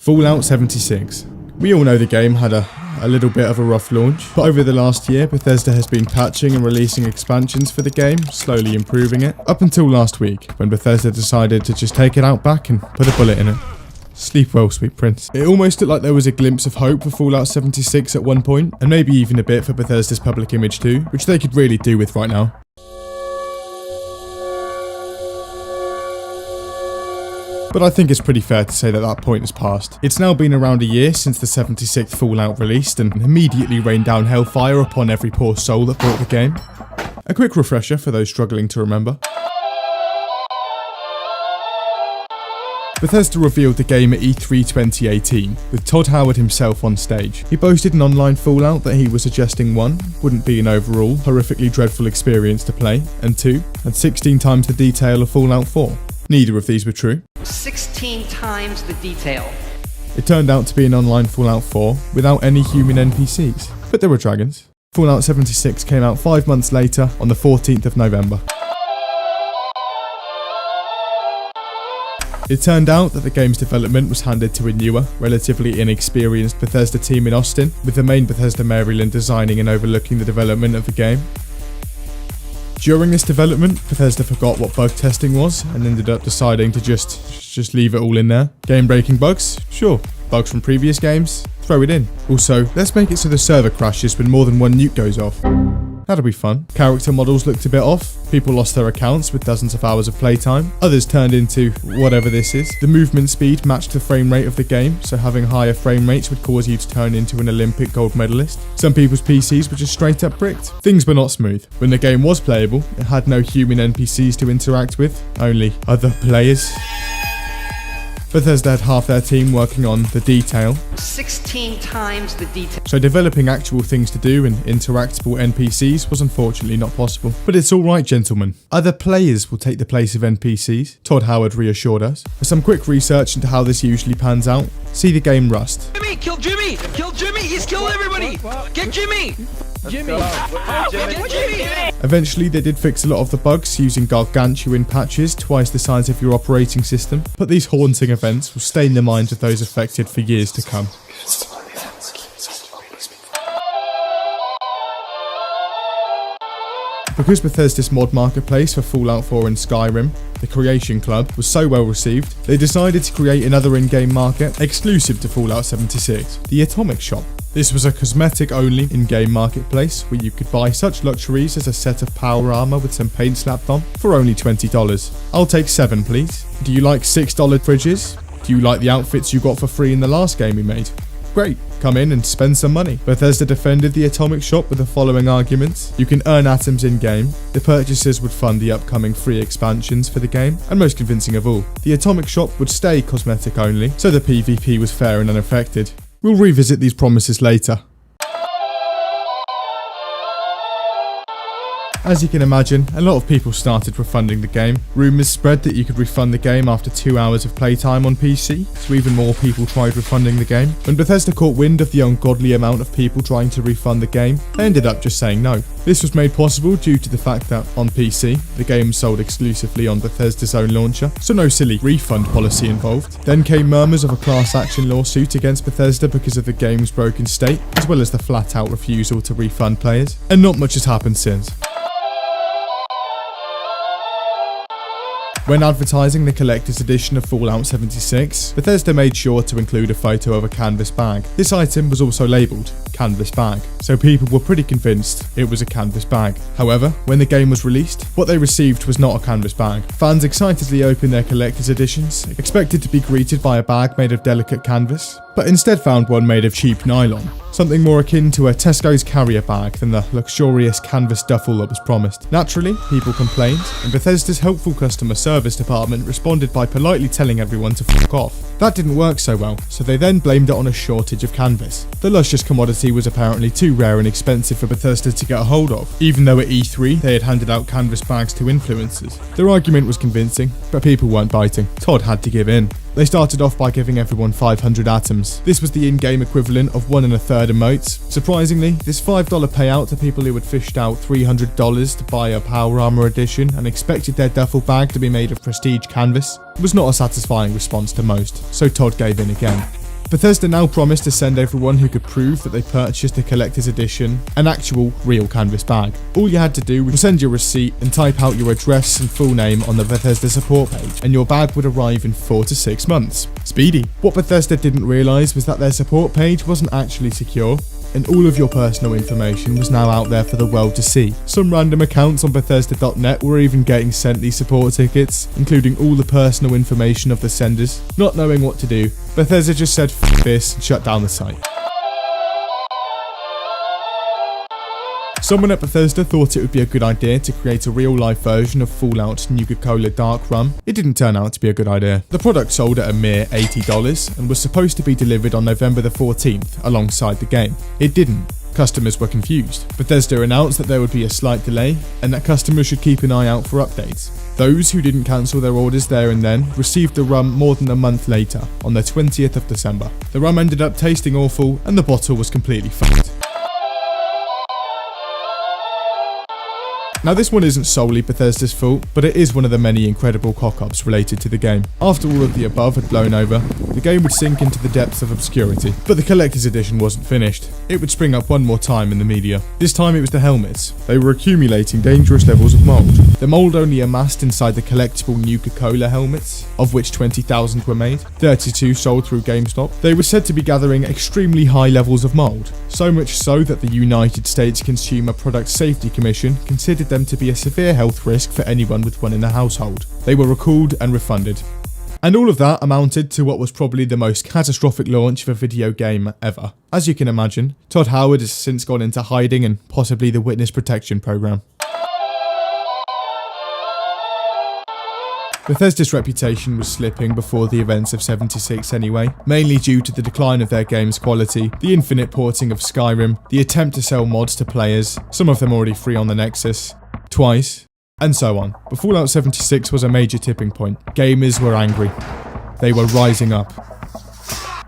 Fallout 76. We all know the game had a little bit of a rough launch, but over the last year, Bethesda has been patching and releasing expansions for the game, slowly improving it, up until last week, when Bethesda decided to just take it out back and put a bullet in it. Sleep well, sweet prince. It almost looked like there was a glimpse of hope for Fallout 76 at one point, and maybe even a bit for Bethesda's public image too, which they could really do with right now. But I think it's pretty fair to say that that point has passed. It's now been around a year since the 76th Fallout released and immediately rained down hellfire upon every poor soul that bought the game. A quick refresher for those struggling to remember. Bethesda revealed the game at E3 2018, with Todd Howard himself on stage. He boasted an online Fallout that he was suggesting 1, wouldn't be an overall, horrifically dreadful experience to play, and 2, had 16 times the detail of Fallout 4. Neither of these were true. 16 times the detail. It turned out to be an online Fallout 4 without any human NPCs, but there were dragons. Fallout 76 came out 5 months later on the 14th of November. It turned out that the game's development was handed to a newer, relatively inexperienced Bethesda team in Austin, with the main Bethesda Maryland designing and overlooking the development of the game. During this development, Bethesda forgot what bug testing was and ended up deciding to just leave it all in there. Game-breaking bugs? Sure. Bugs from previous games? Throw it in. Also, let's make it so the server crashes when more than one nuke goes off. That'll be fun. Character models looked a bit off. People lost their accounts with dozens of hours of playtime. Others turned into whatever this is. The movement speed matched the frame rate of the game, so having higher frame rates would cause you to turn into an Olympic gold medalist. Some people's PCs were just straight up bricked. Things were not smooth. When the game was playable, it had no human NPCs to interact with, only other players. Bethesda had half their team working on the detail. 16 times the detail. So developing actual things to do and interactable NPCs was unfortunately not possible. But it's alright, gentlemen. Other players will take the place of NPCs, Todd Howard reassured us. For some quick research into how this usually pans out, see the game Rust. Jimmy! Kill Jimmy! Kill Jimmy! He's killed everybody! Get Jimmy! Jimmy! Get Jimmy! Eventually they did fix a lot of the bugs using gargantuan patches twice the size of your operating system, but these haunting events will stay in the minds of those affected for years to come. Because Bethesda's mod marketplace for Fallout 4 and Skyrim, the Creation Club, was so well received, they decided to create another in-game market exclusive to Fallout 76, the Atomic Shop. This was a cosmetic-only in-game marketplace where you could buy such luxuries as a set of power armor with some paint slapped on for only $20. I'll take 7, please. Do you like $6 fridges? Do you like the outfits you got for free in the last game we made? Great, come in and spend some money. Bethesda defended the Atomic Shop with the following arguments. You can earn atoms in-game, the purchases would fund the upcoming free expansions for the game, and most convincing of all, the Atomic Shop would stay cosmetic only, so the PvP was fair and unaffected. We'll revisit these promises later. As you can imagine, a lot of people started refunding the game. Rumours spread that you could refund the game after 2 hours of playtime on PC, so even more people tried refunding the game. When Bethesda caught wind of the ungodly amount of people trying to refund the game, they ended up just saying no. This was made possible due to the fact that, on PC, the game sold exclusively on Bethesda's own launcher, so no silly refund policy involved. Then came murmurs of a class action lawsuit against Bethesda because of the game's broken state, as well as the flat-out refusal to refund players, and not much has happened since. When advertising the collector's edition of Fallout 76, Bethesda made sure to include a photo of a canvas bag. This item was also labelled canvas bag, so people were pretty convinced it was a canvas bag. However, when the game was released, what they received was not a canvas bag. Fans excitedly opened their collector's editions, expected to be greeted by a bag made of delicate canvas, but instead found one made of cheap nylon. Something more akin to a Tesco's carrier bag than the luxurious canvas duffel that was promised. Naturally, people complained, and Bethesda's helpful customer service department responded by politely telling everyone to fuck off. That didn't work so well, so they then blamed it on a shortage of canvas. The luscious commodity was apparently too rare and expensive for Bethesda to get a hold of, even though at E3 they had handed out canvas bags to influencers. Their argument was convincing, but people weren't biting. Todd had to give in. They started off by giving everyone 500 atoms. This was the in-game equivalent of 1 1/3 emotes. Surprisingly, this $5 payout to people who had fished out $300 to buy a Power Armor edition and expected their duffel bag to be made of prestige canvas was not a satisfying response to most, so Todd gave in again. Bethesda now promised to send everyone who could prove that they purchased the collector's edition an actual real canvas bag. All you had to do was send your receipt and type out your address and full name on the Bethesda support page, and your bag would arrive in 4 to 6 months. Speedy. What Bethesda didn't realise was that their support page wasn't actually secure, and all of your personal information was now out there for the world to see. Some random accounts on Bethesda.net were even getting sent these support tickets, including all the personal information of the senders. Not knowing what to do, Bethesda just said "F this" and shut down the site. Someone at Bethesda thought it would be a good idea to create a real-life version of Fallout's Nuka Cola Dark Rum. It didn't turn out to be a good idea. The product sold at a mere $80 and was supposed to be delivered on November the 14th alongside the game. It didn't. Customers were confused. Bethesda announced that there would be a slight delay and that customers should keep an eye out for updates. Those who didn't cancel their orders there and then received the rum more than a month later, on the 20th of December. The rum ended up tasting awful and the bottle was completely fucked. Now this one isn't solely Bethesda's fault, but it is one of the many incredible cock-ups related to the game. After all of the above had blown over, the game would sink into the depths of obscurity. But the collector's edition wasn't finished. It would spring up one more time in the media. This time it was the helmets. They were accumulating dangerous levels of mould. The mould only amassed inside the collectible Nuka Cola helmets, of which 20,000 were made. 32 sold through GameStop. They were said to be gathering extremely high levels of mould. So much so that the United States Consumer Product Safety Commission considered them to be a severe health risk for anyone with one in the household. They were recalled and refunded. And all of that amounted to what was probably the most catastrophic launch of a video game ever. As you can imagine, Todd Howard has since gone into hiding and possibly the witness protection program. Bethesda's reputation was slipping before the events of 76 anyway, mainly due to the decline of their game's quality, the infinite porting of Skyrim, the attempt to sell mods to players, some of them already free on the Nexus, twice, and so on. But Fallout 76 was a major tipping point. Gamers were angry. They were rising up.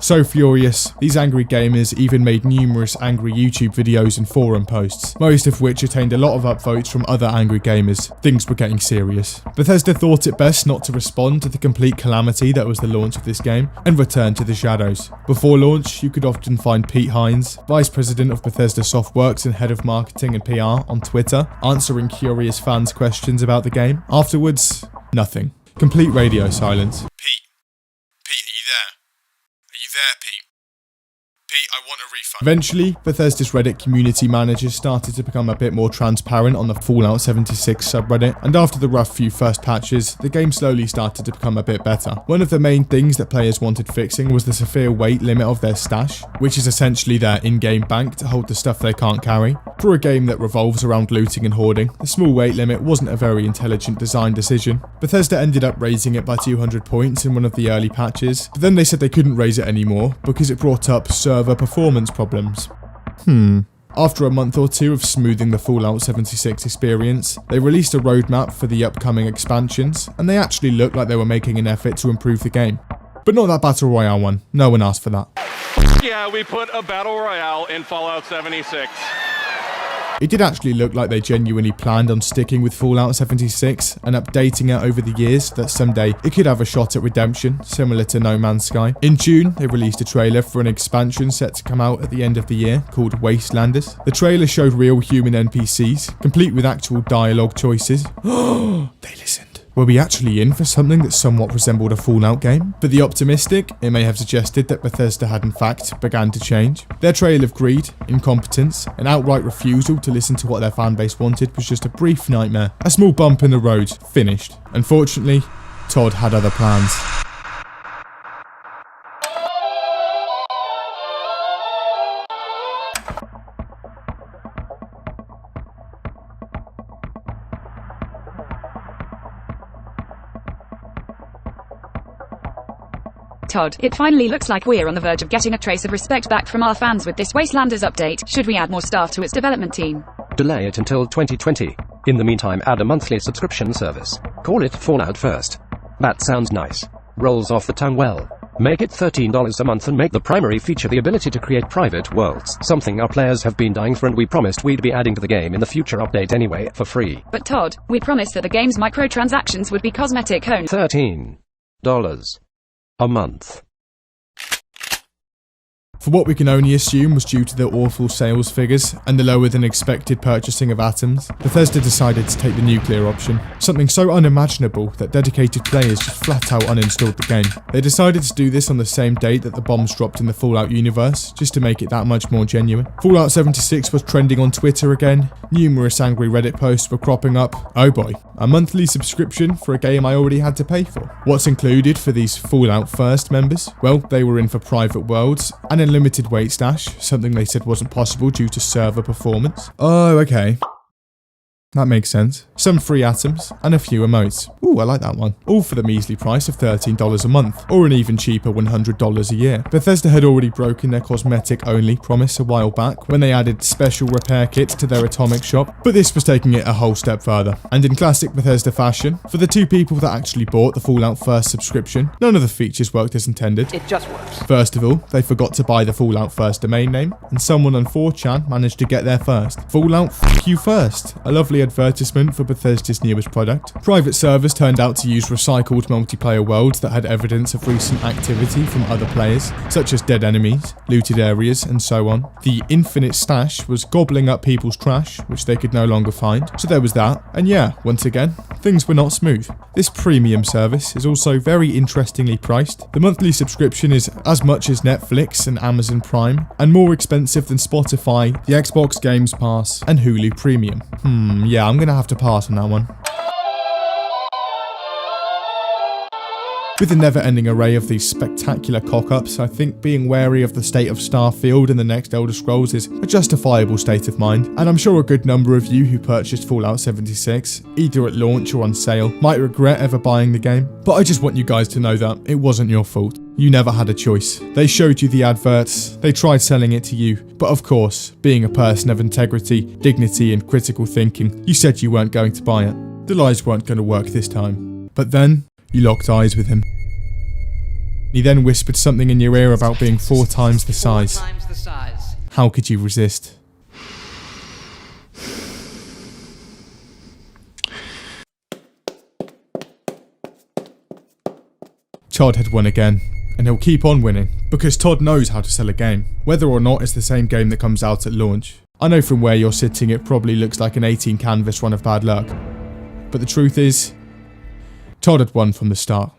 So furious, these angry gamers even made numerous angry YouTube videos and forum posts, most of which attained a lot of upvotes from other angry gamers. Things were getting serious. Bethesda thought it best not to respond to the complete calamity that was the launch of this game, and returned to the shadows. Before launch, you could often find Pete Hines, Vice President of Bethesda Softworks and Head of Marketing and PR, on Twitter, answering curious fans' questions about the game. Afterwards, nothing. Complete radio silence. Pete, are you there? Are you there, Pete? Pete, I want a refund. Eventually, Bethesda's Reddit community managers started to become a bit more transparent on the Fallout 76 subreddit, and after the rough few first patches, the game slowly started to become a bit better. One of the main things that players wanted fixing was the severe weight limit of their stash, which is essentially their in-game bank to hold the stuff they can't carry. For a game that revolves around looting and hoarding, the small weight limit wasn't a very intelligent design decision. Bethesda ended up raising it by 200 points in one of the early patches, but then they said they couldn't raise it anymore because it brought up server performance problems. After a month or two of smoothing the Fallout 76 experience, they released a roadmap for the upcoming expansions, and they actually looked like they were making an effort to improve the game. But not that Battle Royale one, no one asked for that. Yeah, we put a Battle Royale in Fallout 76. It did actually look like they genuinely planned on sticking with Fallout 76 and updating it over the years so that someday it could have a shot at redemption, similar to No Man's Sky. In June, they released a trailer for an expansion set to come out at the end of the year called Wastelanders. The trailer showed real human NPCs, complete with actual dialogue choices. They listened. Were we actually in for something that somewhat resembled a Fallout game? For the optimistic, it may have suggested that Bethesda had in fact begun to change. Their trail of greed, incompetence, and outright refusal to listen to what their fanbase wanted was just a brief nightmare. A small bump in the road, finished. Unfortunately, Todd had other plans. Todd, it finally looks like we're on the verge of getting a trace of respect back from our fans with this Wastelanders update. Should we add more staff to its development team? Delay it until 2020. In the meantime, add a monthly subscription service. Call it Fallout First. That sounds nice. Rolls off the tongue well. Make it $13 a month and make the primary feature the ability to create private worlds. Something our players have been dying for and we promised we'd be adding to the game in the future update anyway, for free. But Todd, we promised that the game's microtransactions would be cosmetic only. $13 a month. For what we can only assume was due to the awful sales figures and the lower than expected purchasing of atoms, Bethesda decided to take the nuclear option, something so unimaginable that dedicated players just flat out uninstalled the game. They decided to do this on the same date that the bombs dropped in the Fallout universe, just to make it that much more genuine. Fallout 76 was trending on Twitter again, numerous angry Reddit posts were cropping up. Oh boy, a monthly subscription for a game I already had to pay for. What's included for these Fallout First members? Well, they were in for private worlds and unlimited weight stash, something they said wasn't possible due to server performance. Oh, okay. That makes sense. Some free atoms, and a few emotes. Ooh, I like that one. All for the measly price of $13 a month, or an even cheaper $100 a year. Bethesda had already broken their cosmetic-only promise a while back when they added special repair kits to their atomic shop, but this was taking it a whole step further. And in classic Bethesda fashion, for the 2 people that actually bought the Fallout First subscription, none of the features worked as intended. It just works. First of all, they forgot to buy the Fallout First domain name, and someone on 4chan managed to get there first. Fallout F you first. A lovely advertisement for Bethesda's newest product. Private servers turned out to use recycled multiplayer worlds that had evidence of recent activity from other players, such as dead enemies, looted areas, and so on. The infinite stash was gobbling up people's trash, which they could no longer find. So there was that, and yeah, once again, things were not smooth. This premium service is also very interestingly priced. The monthly subscription is as much as Netflix and Amazon Prime, and more expensive than Spotify, the Xbox Games Pass, and Hulu Premium. Yeah, I'm gonna have to pass on that one. With the never-ending array of these spectacular cock-ups, I think being wary of the state of Starfield in the next Elder Scrolls is a justifiable state of mind, and I'm sure a good number of you who purchased Fallout 76, either at launch or on sale, might regret ever buying the game, but I just want you guys to know that it wasn't your fault. You never had a choice. They showed you the adverts, they tried selling it to you, but of course, being a person of integrity, dignity and critical thinking, you said you weren't going to buy it. The lies weren't going to work this time. But then, you locked eyes with him. He then whispered something in your ear about being 4 times the size. 4 times the size. How could you resist? Todd had won again, and he'll keep on winning, because Todd knows how to sell a game, whether or not it's the same game that comes out at launch. I know from where you're sitting it probably looks like an 18 canvas run of bad luck, but the truth is, Todd had won from the start.